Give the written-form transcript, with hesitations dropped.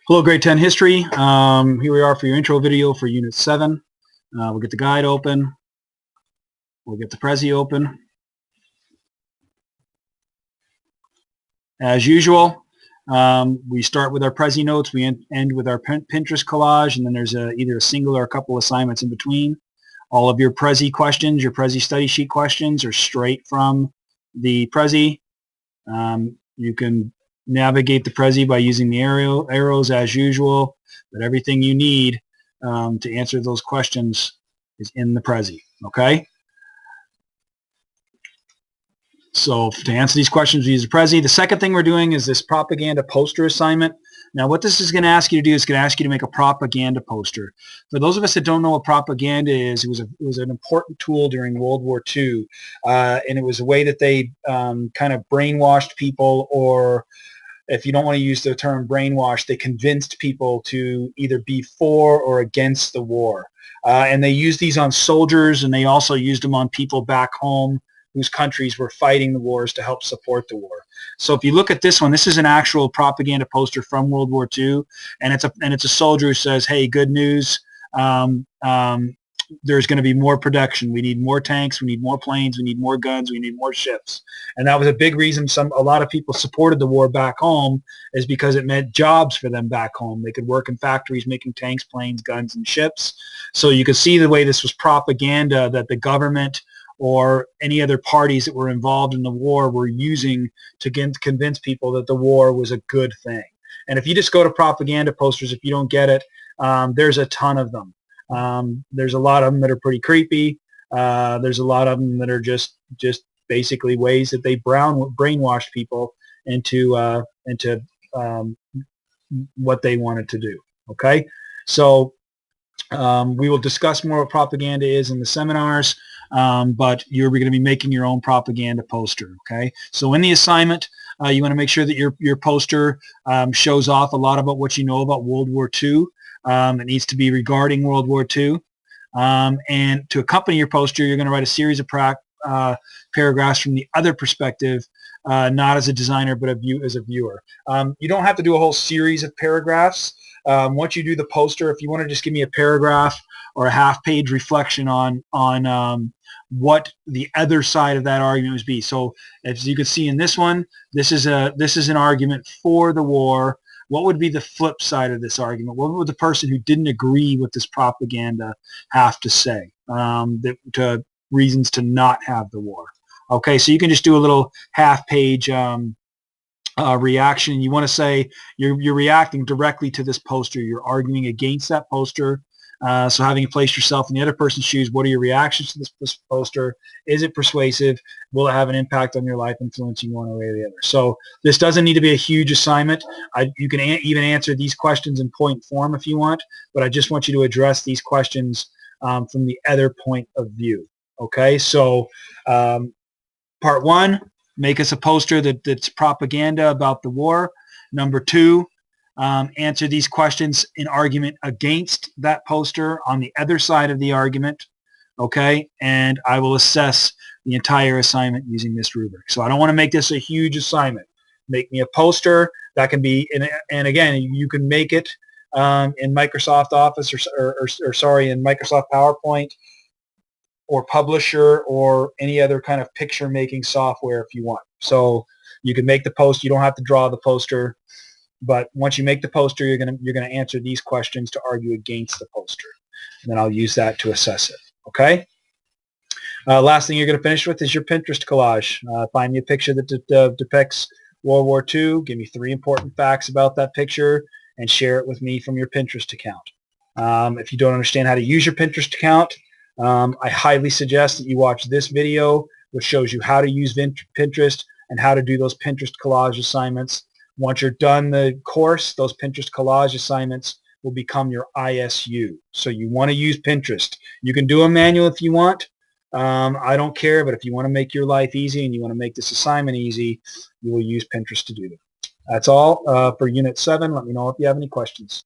Hello, grade 10 history. Here we are for your intro video for unit 7. We'll get the guide open. We'll get the Prezi open. As usual, we start with our Prezi notes. We end with our Pinterest collage, and then there's either a single or a couple assignments in between. All of your Prezi questions, your Prezi study sheet questions, are straight from the Prezi. You can navigate the Prezi by using the arrows as usual, but everything you need to answer those questions is in the Prezi, okay? So to answer these questions, we use the Prezi. The second thing we're doing is this propaganda poster assignment. Now what this is going to ask you to do is going to ask you to make a propaganda poster. For those of us that don't know what propaganda is, it was an important tool during World War II, and it was a way that they kind of brainwashed people, or if you don't want to use the term brainwash, they convinced people to either be for or against the war. And they used these on soldiers, and they also used them on people back home whose countries were fighting the wars to help support the war. So if you look at this one, this is an actual propaganda poster from World War II, and it's a soldier who says, "Hey, good news. There's going to be more production. We need more tanks. We need more planes. We need more guns. We need more ships." And that was a big reason a lot of people supported the war back home, is because it meant jobs for them back home. They could work in factories making tanks, planes, guns, and ships. So you could see the way this was propaganda that the government or any other parties that were involved in the war were using to convince people that the war was a good thing. And if you just go to propaganda posters, if you don't get it, there's a ton of them. There's a lot of them that are pretty creepy. There's a lot of them that are just basically ways that they brainwashed people into what they wanted to do. Okay, so we will discuss more what propaganda is in the seminars, but you're going to be making your own propaganda poster. Okay, so in the assignment, you want to make sure that your poster shows off a lot about what you know about World War II. It needs to be regarding World War II. And to accompany your poster, you're going to write a series of paragraphs from the other perspective, not as a designer, but as a viewer. You don't have to do a whole series of paragraphs. Once you do the poster, if you want to just give me a paragraph or a half-page reflection on what the other side of that argument would be. So as you can see in this one, this is an argument for the war. What would be the flip side of this argument? What would the person who didn't agree with this propaganda have to say to reasons to not have the war? Okay, so you can just do a little half-page reaction. You want to say you're reacting directly to this poster. You're arguing against that poster. So having placed yourself in the other person's shoes, what are your reactions to this poster? Is it persuasive? Will it have an impact on your life, influencing you one way or the other? So this doesn't need to be a huge assignment. You can even answer these questions in point form if you want, but I just want you to address these questions from the other point of view. Okay, so part one, make us a poster that's propaganda about the war. Number two, answer these questions in argument against that poster on the other side of the argument. Okay, and I will assess the entire assignment using this rubric. So I don't want to make this a huge assignment. Make me a poster that can be, and again, you can make it in Microsoft Office or sorry, in Microsoft PowerPoint or Publisher or any other kind of picture making software if you want. So you can make the post. You don't have to draw the poster, but once you make the poster, you're gonna answer these questions to argue against the poster, and then I'll use that to assess it. Okay. Last thing you're going to finish with is your Pinterest collage. Find me a picture that depicts World War II. Give me 3 important facts about that picture and share it with me from your Pinterest account. If you don't understand how to use your Pinterest account, I highly suggest that you watch this video, which shows you how to use Pinterest and how to do those Pinterest collage assignments. Once you're done the course, those Pinterest collage assignments will become your ISU. So you want to use Pinterest. You can do a manual if you want. I don't care, but if you want to make your life easy and you want to make this assignment easy, you will use Pinterest to do that. That's all for Unit 7. Let me know if you have any questions.